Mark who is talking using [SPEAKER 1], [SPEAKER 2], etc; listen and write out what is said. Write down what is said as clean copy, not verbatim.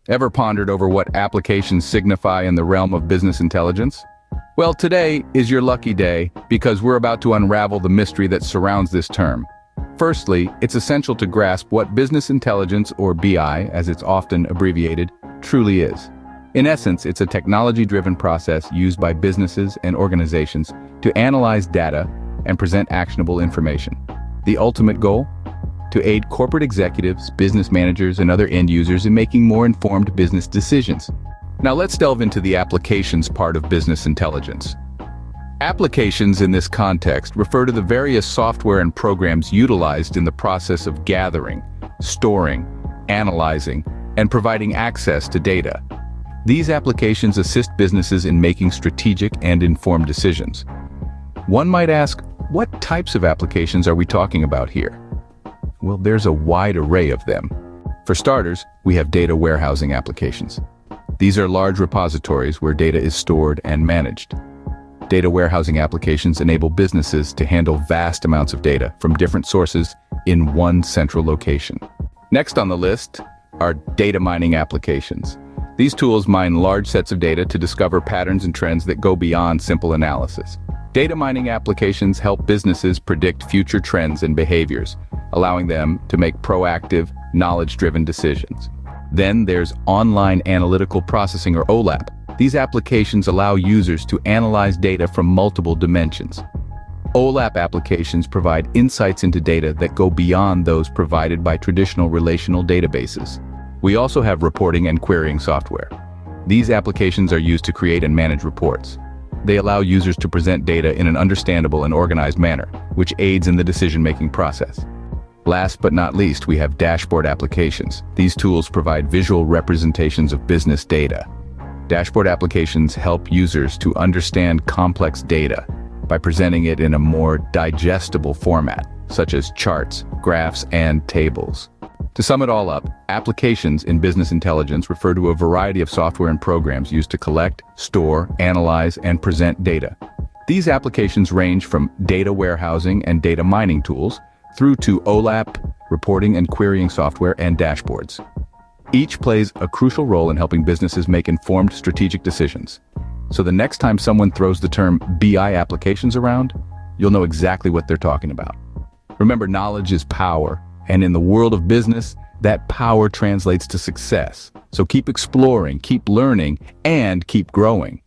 [SPEAKER 1] Ever pondered over what applications signify in the realm of business intelligence? Well, today is your lucky day because we're about to unravel the mystery that surrounds this term. Firstly, it's essential to grasp what business intelligence, or BI, as it's often abbreviated, truly is. In essence, it's a technology-driven process used by businesses and organizations to analyze data and present actionable information. The ultimate goal? To aid corporate executives, business managers, and other end users in making more informed business decisions. Now let's delve into the applications part of business intelligence. Applications in this context refer to the various software and programs utilized in the process of gathering, storing, analyzing, and providing access to data. These applications assist businesses in making strategic and informed decisions. One might ask, what types of applications are we talking about here? Well, there's a wide array of them. For starters, we have data warehousing applications. These are large repositories where data is stored and managed. Data warehousing applications enable businesses to handle vast amounts of data from different sources in one central location. Next on the list are data mining applications. These tools mine large sets of data to discover patterns and trends that go beyond simple analysis. Data mining applications help businesses predict future trends and behaviors, allowing them to make proactive, knowledge-driven decisions. Then there's online analytical processing, or OLAP. These applications allow users to analyze data from multiple dimensions. OLAP applications provide insights into data that go beyond those provided by traditional relational databases. We also have reporting and querying software. These applications are used to create and manage reports. They allow users to present data in an understandable and organized manner, which aids in the decision-making process. Last but not least, we have dashboard applications. These tools provide visual representations of business data. Dashboard applications help users to understand complex data by presenting it in a more digestible format, such as charts, graphs, and tables. To sum it all up, applications in business intelligence refer to a variety of software and programs used to collect, store, analyze, and present data. These applications range from data warehousing and data mining tools through to OLAP, reporting and querying software, and dashboards. Each plays a crucial role in helping businesses make informed strategic decisions. So the next time someone throws the term BI applications around, you'll know exactly what they're talking about. Remember, knowledge is power, and in the world of business, that power translates to success. So keep exploring, keep learning, and keep growing.